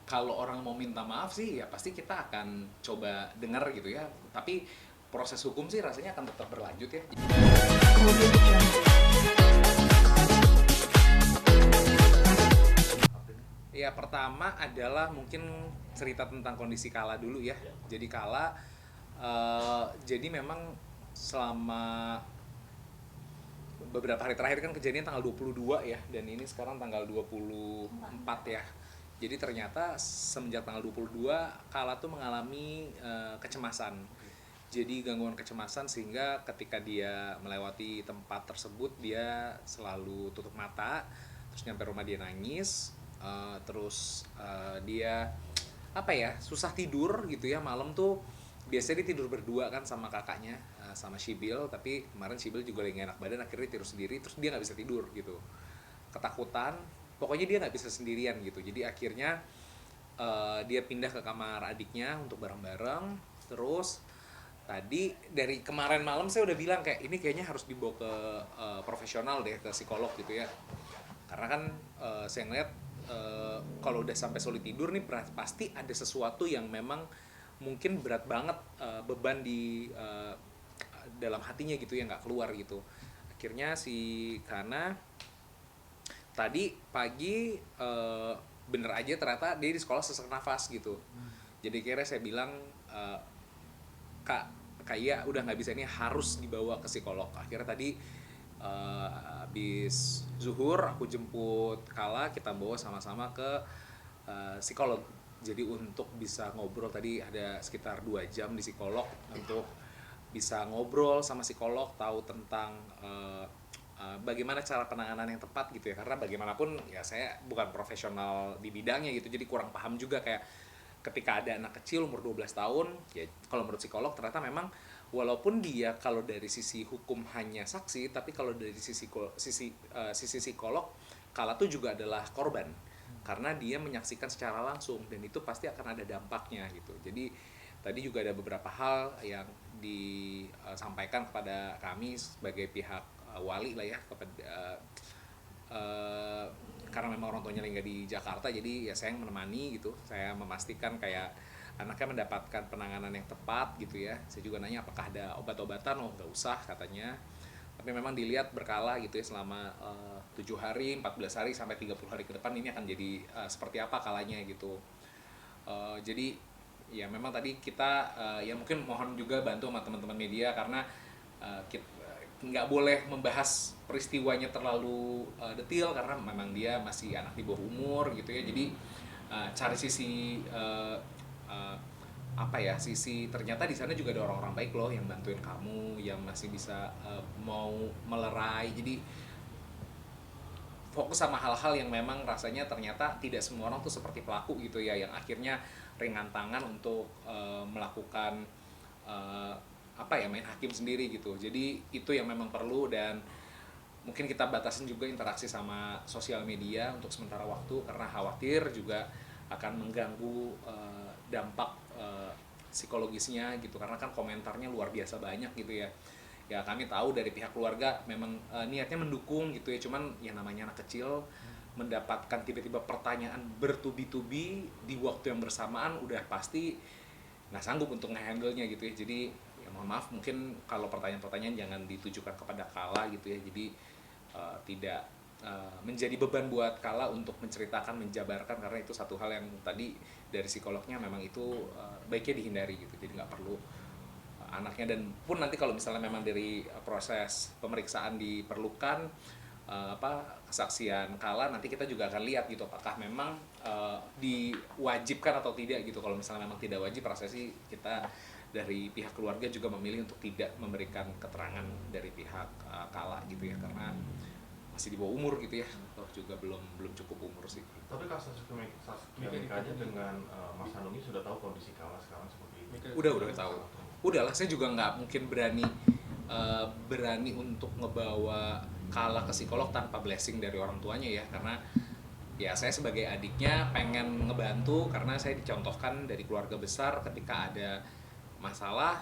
kalau orang mau minta maaf sih ya pasti kita akan coba dengar gitu ya, tapi proses hukum sih rasanya akan tetap berlanjut ya. Ya pertama adalah mungkin cerita tentang kondisi Kala dulu ya. Jadi Kala jadi memang selama beberapa hari terakhir kan kejadian tanggal 22 ya, dan ini sekarang tanggal 24 ya. Jadi ternyata semenjak tanggal 22 Kala tuh mengalami kecemasan. Jadi gangguan kecemasan sehingga ketika dia melewati tempat tersebut dia selalu tutup mata, terus nyampe rumah dia nangis, terus dia apa ya, susah tidur gitu ya malam tuh. Biasanya dia tidur berdua kan sama kakaknya, sama Shibil, tapi kemarin Shibil juga lagi gak enak badan, akhirnya tidur sendiri, terus dia nggak bisa tidur gitu, ketakutan, pokoknya dia nggak bisa sendirian gitu. Jadi akhirnya dia pindah ke kamar adiknya untuk bareng-bareng. Terus tadi dari kemarin malam saya udah bilang kayak ini kayaknya harus dibawa ke profesional deh, ke psikolog gitu ya, karena kan saya ngeliat kalau udah sampai sulit tidur nih pasti ada sesuatu yang memang mungkin berat banget, beban di dalam hatinya gitu ya, nggak keluar gitu. Akhirnya si Kana tadi pagi bener aja ternyata dia di sekolah sesak nafas gitu. Jadi kira saya bilang, kak kayak udah nggak bisa, ini harus dibawa ke psikolog. Akhirnya tadi habis zuhur aku jemput Kala, kita bawa sama-sama ke psikolog. Jadi untuk bisa ngobrol, tadi ada sekitar 2 jam di psikolog untuk bisa ngobrol sama psikolog, tahu tentang bagaimana cara penanganan yang tepat gitu ya. Karena bagaimanapun ya saya bukan profesional di bidangnya gitu, jadi kurang paham juga kayak ketika ada anak kecil umur 12 tahun ya, kalau menurut psikolog ternyata memang walaupun dia kalau dari sisi hukum hanya saksi, tapi kalau dari sisi psikolog Kala tuh juga adalah korban karena dia menyaksikan secara langsung, dan itu pasti akan ada dampaknya gitu. Jadi tadi juga ada beberapa hal yang disampaikan kepada kami sebagai pihak wali lah ya, kepada karena memang orang tuanya lagi nggak di Jakarta, jadi ya saya yang menemani gitu. Saya memastikan kayak anaknya mendapatkan penanganan yang tepat gitu ya. Saya juga nanya apakah ada obat-obatan, oh nggak usah katanya, tapi memang dilihat berkala gitu ya, selama 7 hari, 14 hari, sampai 30 hari ke depan ini akan jadi seperti apa kalanya gitu. Jadi ya memang tadi kita ya mungkin mohon juga bantu sama teman-teman media, karena kita nggak boleh membahas peristiwanya terlalu detail karena memang dia masih anak di bawah umur gitu ya. Jadi cari sisi apa ya, sisi ternyata di sana juga ada orang-orang baik loh yang bantuin kamu, yang masih bisa mau melerai. Jadi fokus sama hal-hal yang memang rasanya ternyata tidak semua orang tuh seperti pelaku gitu ya, yang akhirnya ringan tangan untuk melakukan apa ya, main hakim sendiri gitu. Jadi itu yang memang perlu, dan mungkin kita batasin juga interaksi sama sosial media untuk sementara waktu karena khawatir juga akan mengganggu dampak psikologisnya gitu, karena kan komentarnya luar biasa banyak gitu ya. Ya kami tahu dari pihak keluarga memang niatnya mendukung gitu ya, cuman yang namanya anak kecil mendapatkan tiba-tiba pertanyaan bertubi-tubi di waktu yang bersamaan udah pasti nggak sanggup untuk nge-handle-nya gitu ya. Jadi ya mohon maaf, mungkin kalau pertanyaan-pertanyaan jangan ditujukan kepada Kala gitu ya. Jadi tidak menjadi beban buat Kala untuk menceritakan, menjabarkan, karena itu satu hal yang tadi dari psikolognya memang itu baiknya dihindari gitu. Jadi nggak perlu anaknya, dan pun nanti kalau misalnya memang dari proses pemeriksaan diperlukan kesaksian Kala, nanti kita juga akan lihat gitu apakah memang diwajibkan atau tidak gitu. Kalau misalnya memang tidak wajib, rasa sih kita dari pihak keluarga juga memilih untuk tidak memberikan keterangan dari pihak Kala gitu ya, karena masih di bawah umur gitu ya, atau juga belum cukup umur sih. Tapi kasus klinikanya dengan Mas Hanumi sudah tahu kondisi Kala sekarang seperti ini? Udah tahu. Udahlah, saya juga nggak mungkin berani untuk ngebawa Kala ke psikolog tanpa blessing dari orang tuanya ya, karena ya saya sebagai adiknya pengen ngebantu, karena saya dicontohkan dari keluarga besar ketika ada masalah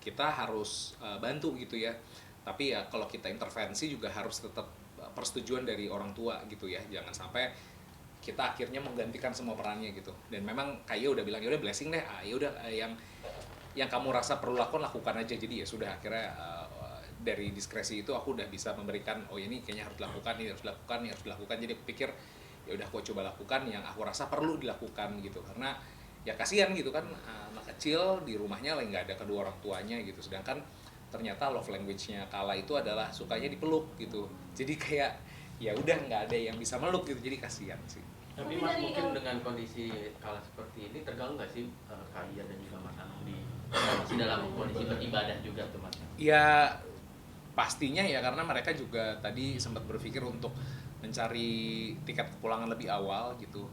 kita harus bantu gitu ya. Tapi ya kalau kita intervensi juga harus tetap persetujuan dari orang tua gitu ya, jangan sampai kita akhirnya menggantikan semua perannya gitu. Dan memang kayak udah bilang ya udah blessing deh, ya udah yang kamu rasa perlu lakukan aja. Jadi ya sudah, akhirnya dari diskresi itu aku udah bisa memberikan, oh ini kayaknya harus dilakukan, ini harus dilakukan, ini harus dilakukan. Jadi aku pikir ya udah aku coba lakukan yang aku rasa perlu dilakukan gitu, karena ya kasihan gitu kan, anak kecil di rumahnya lagi nggak ada kedua orang tuanya gitu, sedangkan ternyata love language-nya Kala itu adalah sukanya dipeluk gitu. Jadi kayak ya udah nggak ada yang bisa meluk gitu, jadi kasihan sih. Tapi Mas, mungkin dengan kondisi Kala seperti ini terganggu nggak sih Kaya dan juga Mas Anung di masih dalam kondisi beribadah juga tuh Mas? Ya pastinya ya, karena mereka juga tadi sempat berpikir untuk mencari tiket kepulangan lebih awal gitu.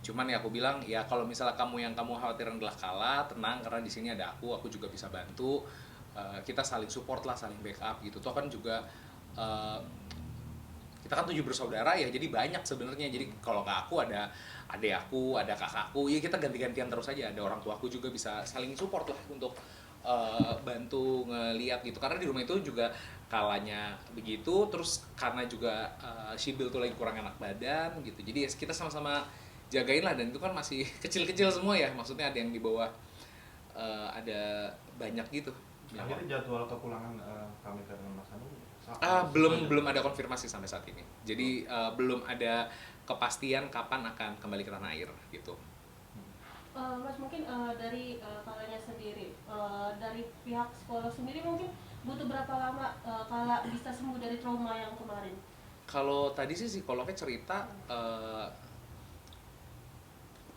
Cuman ya aku bilang ya kalau misalnya kamu khawatir adalah Kala, tenang, karena di sini ada aku juga bisa bantu. Kita saling support lah, saling backup gitu. Toh kan juga kita kan 7 bersaudara ya, jadi banyak sebenarnya. Jadi kalau ke aku ada adik aku, ada kakakku, ya kita ganti-gantian terus aja. Ada orang tua aku juga bisa saling support lah untuk bantu ngeliat gitu. Karena di rumah itu juga Kalanya begitu, terus karena juga Sibil tuh lagi kurang enak badan gitu. Jadi ya kita sama-sama jagain lah, dan itu kan masih kecil-kecil semua ya. Maksudnya ada yang di bawah ada banyak gitu. Akhirnya jadwal kepulangan kami dengan Mas Anung Belum ada konfirmasi sampai saat ini. Jadi belum ada kepastian kapan akan kembali ke tanah air gitu. Mas, mungkin dari Kalanya sendiri, dari pihak sekolah sendiri mungkin butuh berapa lama Kala bisa sembuh dari trauma yang kemarin? Kalau tadi sih psikolognya cerita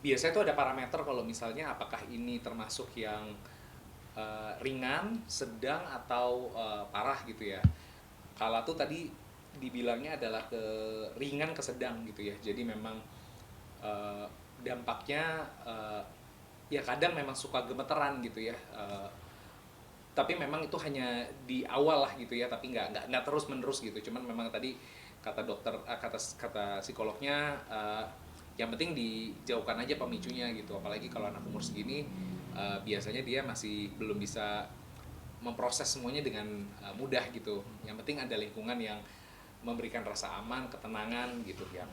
biasanya tuh ada parameter kalau misalnya apakah ini termasuk yang ringan, sedang, atau parah gitu ya. Kala tuh tadi dibilangnya adalah ke ringan ke sedang gitu ya. Jadi memang dampaknya ya kadang memang suka gemeteran gitu ya. Tapi memang itu hanya di awal lah gitu ya, tapi nggak terus menerus gitu. Cuman memang tadi kata dokter, kata psikolognya, yang penting dijauhkan aja pemicunya gitu. Apalagi kalau anak umur segini, biasanya dia masih belum bisa memproses semuanya dengan mudah gitu. Yang penting ada lingkungan yang memberikan rasa aman, ketenangan gitu, yang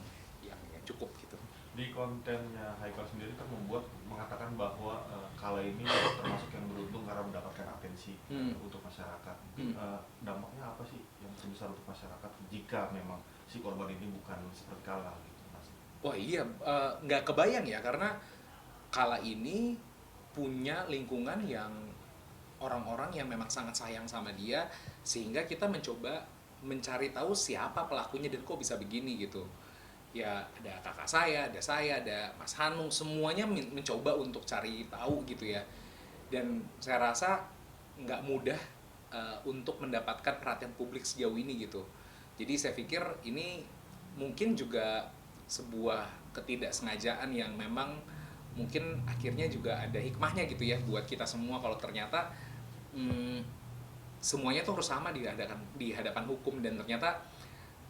cukup gitu. Di kontennya Haikal sendiri kan mengatakan bahwa Kala ini termasuk yang beruntung karena mendapatkan atensi untuk masyarakat. Dampaknya apa sih yang terbesar untuk masyarakat jika memang si korban ini bukan seperti Kala gitu, Mas? Wah iya, nggak kebayang ya, karena Kala ini punya lingkungan yang orang-orang yang memang sangat sayang sama dia, sehingga kita mencoba mencari tahu siapa pelakunya dan kok bisa begini gitu. Ya ada kakak saya, ada Mas Hanung, semuanya mencoba untuk cari tahu gitu ya. Dan saya rasa nggak mudah untuk mendapatkan perhatian publik sejauh ini gitu. Jadi saya pikir ini mungkin juga sebuah ketidaksengajaan yang memang mungkin akhirnya juga ada hikmahnya gitu ya buat kita semua, kalau ternyata semuanya tuh harus sama di hadapan hukum. Dan ternyata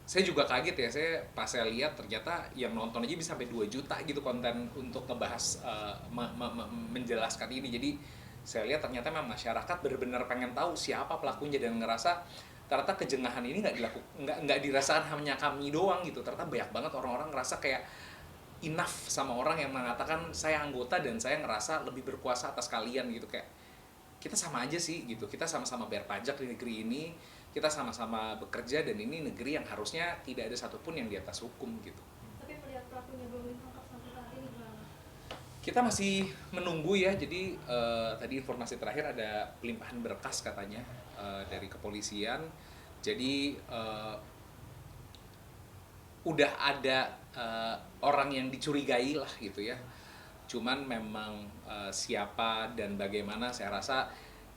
saya juga kaget ya, pas saya lihat ternyata yang nonton aja bisa sampai 2 juta gitu konten untuk ngebahas menjelaskan ini. Jadi saya lihat ternyata memang masyarakat benar-benar pengen tahu siapa pelakunya, dan ngerasa ternyata kejengahan ini nggak dirasakan hanya kami doang gitu. Ternyata banyak banget orang-orang ngerasa kayak enough sama orang yang mengatakan saya anggota dan saya ngerasa lebih berkuasa atas kalian gitu. Kayak kita sama aja sih gitu, kita sama-sama bayar pajak di negeri ini, kita sama-sama bekerja, dan ini negeri yang harusnya tidak ada satupun yang di atas hukum gitu. Tapi melihat pelakunya belum ditangkap sampai saat ini gimana? Kita masih menunggu ya. Jadi tadi informasi terakhir ada pelimpahan berkas katanya dari kepolisian. Jadi udah ada orang yang dicurigai lah gitu ya. Cuman memang siapa dan bagaimana saya rasa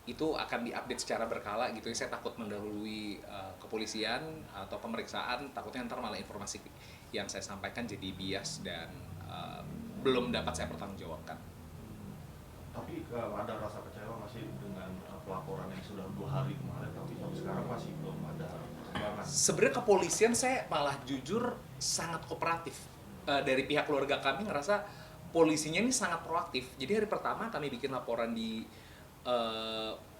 itu akan diupdate secara berkala gitu ya. Saya takut mendahului kepolisian atau pemeriksaan, takutnya ntar malah informasi yang saya sampaikan jadi bias dan belum dapat saya pertanggungjawabkan. Tapi ada rasa kecewa masih dengan pelaporan yang sudah 2 hari kemarin, tapi sampai sekarang masih belum ada perkembangan. Sebenarnya kepolisian saya malah jujur sangat kooperatif. Dari pihak keluarga kami ngerasa polisinya ini sangat proaktif. Jadi hari pertama kami bikin laporan di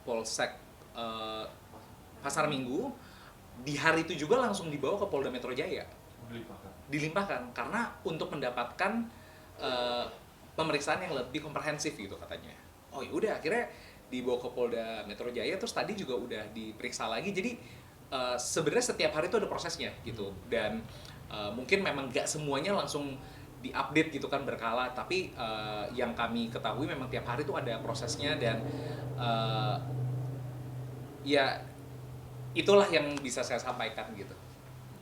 Polsek Pasar Minggu, di hari itu juga langsung dibawa ke Polda Metro Jaya. dilimpahkan karena untuk mendapatkan pemeriksaan yang lebih komprehensif gitu katanya. Oh ya udah, akhirnya dibawa ke Polda Metro Jaya, terus tadi juga udah diperiksa lagi. Jadi sebenarnya setiap hari itu ada prosesnya gitu, dan mungkin memang nggak semuanya langsung diupdate gitu kan berkala, tapi yang kami ketahui memang tiap hari itu ada prosesnya, dan ya itulah yang bisa saya sampaikan gitu.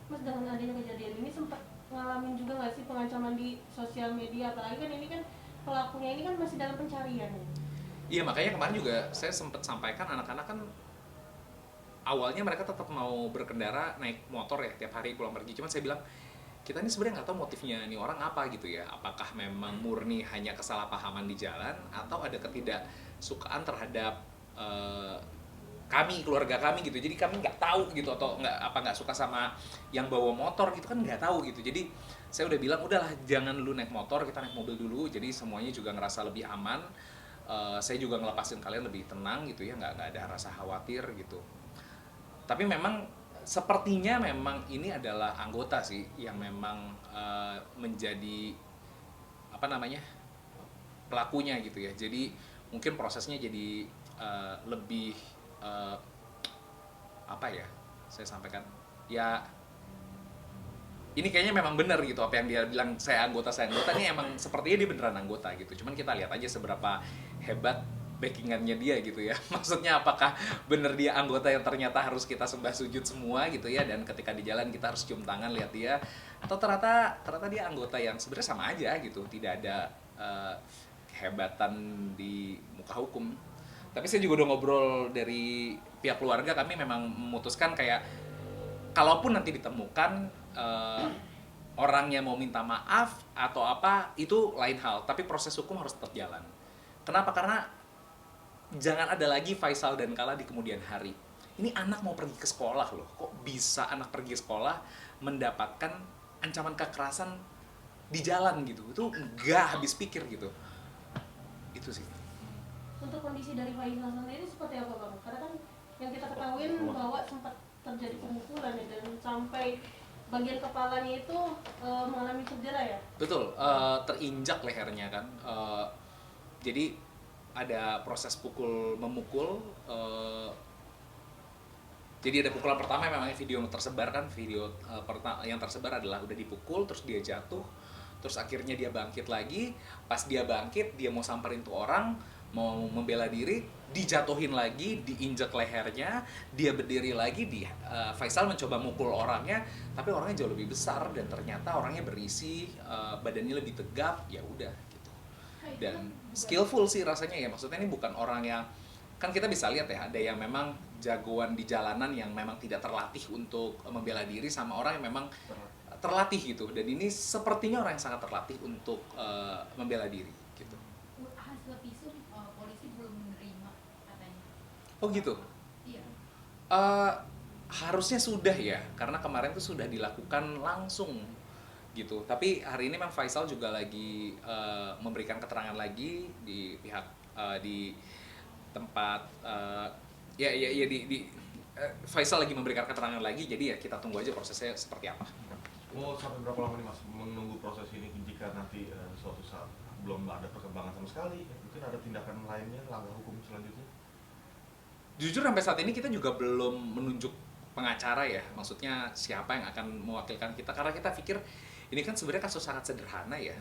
Mas, dengan adanya kejadian ini sempat ngalamin juga nggak sih pengancaman di sosial media, apalagi kan ini kan pelakunya ini kan masih dalam pencarian ya? Iya, makanya kemarin juga saya sempat sampaikan, anak-anak kan awalnya mereka tetap mau berkendara naik motor ya tiap hari pulang pergi, cuman saya bilang kita ini sebenarnya nggak tahu motifnya ini orang apa gitu ya, apakah memang murni hanya kesalahpahaman di jalan atau ada ketidaksukaan terhadap kami, keluarga kami gitu. Jadi kami nggak tahu gitu, atau nggak suka sama yang bawa motor gitu kan, nggak tahu gitu. Jadi saya udah bilang udahlah jangan dulu naik motor, kita naik mobil dulu, jadi semuanya juga ngerasa lebih aman. Saya juga ngelepasin kalian lebih tenang gitu ya, nggak ada rasa khawatir gitu. Tapi memang sepertinya memang ini adalah anggota sih yang memang menjadi apa namanya pelakunya gitu ya. Jadi mungkin prosesnya jadi lebih apa ya saya sampaikan ya, ini kayaknya memang benar gitu apa yang dia bilang, saya anggota ini emang sepertinya dia beneran anggota gitu. Cuman kita lihat aja seberapa hebat backingannya dia gitu ya. Maksudnya apakah bener dia anggota yang ternyata harus kita sembah sujud semua gitu ya, dan ketika di jalan kita harus cium tangan lihat dia, atau ternyata dia anggota yang sebenarnya sama aja gitu, tidak ada kehebatan di muka hukum. Tapi saya juga udah ngobrol dari pihak keluarga, kami memang memutuskan kayak kalaupun nanti ditemukan orang yang mau minta maaf atau apa itu lain hal, tapi proses hukum harus tetap jalan. Kenapa? Karena jangan ada lagi Faisal dan Kala di kemudian hari. Ini anak mau pergi ke sekolah loh, kok bisa anak pergi ke sekolah mendapatkan ancaman kekerasan di jalan gitu, itu nggak habis pikir gitu. Itu sih. Untuk kondisi dari Faisal sendiri seperti apa Bang? Karena kan yang kita ketahui bahwa sempat terjadi pemukulan ya, dan sampai bagian kepalanya itu mengalami cedera ya? Betul, terinjak lehernya kan. Jadi ada proses memukul. Jadi ada pukulan pertama yang memang video yang tersebar kan, yang tersebar adalah udah dipukul, terus dia jatuh, terus akhirnya dia bangkit lagi. Pas dia bangkit, dia mau samperin tuh orang, mau membela diri, dijatuhin lagi, diinjak lehernya, dia berdiri lagi, Faisal mencoba mukul orangnya, tapi orangnya jauh lebih besar dan ternyata orangnya berisi, badannya lebih tegap, ya udah gitu. Dan skillful sih rasanya ya, maksudnya ini bukan orang yang, kan kita bisa lihat ya, ada yang memang jagoan di jalanan yang memang tidak terlatih untuk membela diri, sama orang yang memang terlatih gitu. Dan ini sepertinya orang yang sangat terlatih untuk membela diri gitu. Hasil visum polisi belum menerima katanya. Oh gitu? Iya. Harusnya sudah ya, karena kemarin tuh sudah dilakukan langsung gitu. Tapi hari ini memang Faisal juga lagi memberikan keterangan lagi di pihak di tempat Faisal lagi memberikan keterangan lagi. Jadi ya kita tunggu aja prosesnya seperti apa. Mau sampai berapa lama nih Mas menunggu proses ini, jika nanti suatu saat belum ada perkembangan sama sekali, mungkin ada tindakan lainnya, langkah hukum selanjutnya? Jujur sampai saat ini kita juga belum menunjuk pengacara ya, maksudnya siapa yang akan mewakilkan kita, karena kita pikir ini kan sebenarnya kasus sangat sederhana ya.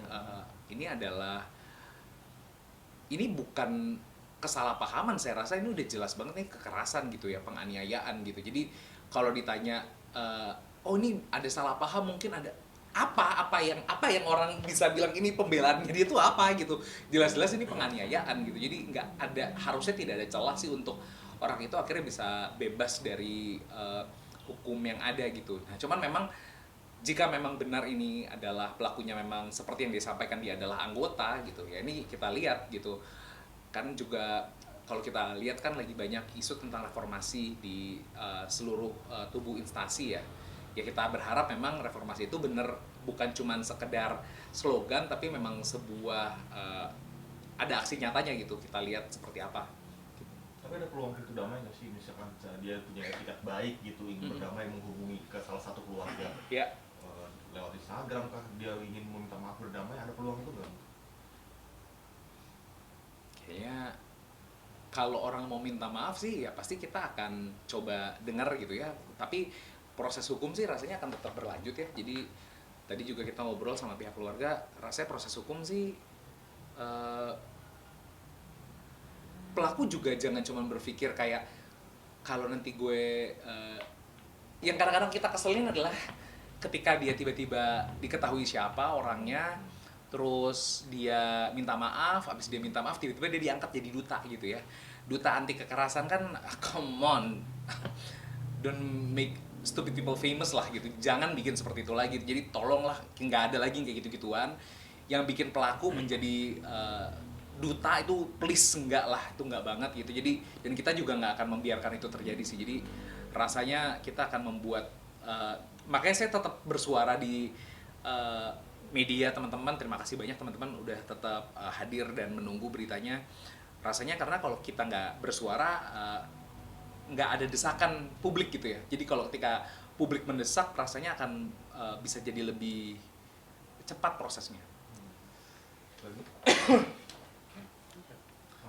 Ini bukan kesalahpahaman, saya rasa ini udah jelas banget nih kekerasan gitu ya, penganiayaan gitu. Jadi kalau ditanya oh ini ada salah paham, mungkin ada apa yang orang bisa bilang ini pembelaannya dia tuh apa gitu, jelas-jelas ini penganiayaan gitu. Jadi harusnya tidak ada celah sih untuk orang itu akhirnya bisa bebas dari hukum yang ada gitu. Nah cuman memang jika memang benar ini adalah pelakunya, memang seperti yang disampaikan dia adalah anggota gitu ya, ini kita lihat gitu kan. Juga kalau kita lihat kan lagi banyak isu tentang reformasi di seluruh tubuh instansi ya. Ya kita berharap memang reformasi itu benar, bukan cuma sekedar slogan, tapi memang sebuah ada aksi nyatanya gitu. Kita lihat seperti apa. Tapi ada peluang pintu damai nggak sih, misalkan dia punya etikat baik gitu, ingin berdamai, menghubungi ke salah satu keluarga, Ya. lewat Instagram kah dia ingin meminta maaf berdamai, ada peluang itu nggak? Kayaknya kalau orang mau minta maaf sih ya pasti kita akan coba dengar gitu ya. Tapi proses hukum sih rasanya akan tetap berlanjut ya. Jadi tadi juga kita ngobrol sama pihak keluarga, rasanya proses hukum sih pelaku juga jangan cuma berpikir kayak kalau nanti gue yang kadang-kadang kita keselin adalah ketika dia tiba-tiba diketahui siapa orangnya, terus dia minta maaf, abis dia minta maaf tiba-tiba dia diangkat jadi duta gitu ya, duta anti kekerasan kan, come on, don't make stupid people famous lah gitu, jangan bikin seperti itu lagi. Jadi tolonglah, nggak ada lagi kayak gitu-gituan yang bikin pelaku menjadi duta itu, please enggak lah, itu enggak banget gitu. Jadi dan kita juga nggak akan membiarkan itu terjadi sih. Jadi rasanya kita akan membuat makanya saya tetap bersuara di media teman-teman. Terima kasih banyak teman-teman udah tetap hadir dan menunggu beritanya. Rasanya karena kalau kita nggak bersuara nggak ada desakan publik gitu ya. Jadi kalau ketika publik mendesak rasanya akan bisa jadi lebih cepat prosesnya.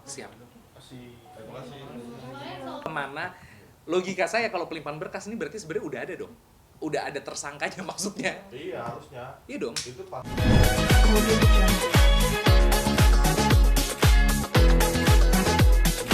Siap. Terima kasih. Kemana logika saya kalau pelimpahan berkas ini berarti sebenarnya udah ada dong, udah ada tersangkanya maksudnya. Iya harusnya. Iya dong. Itu pas. Audio Jungle.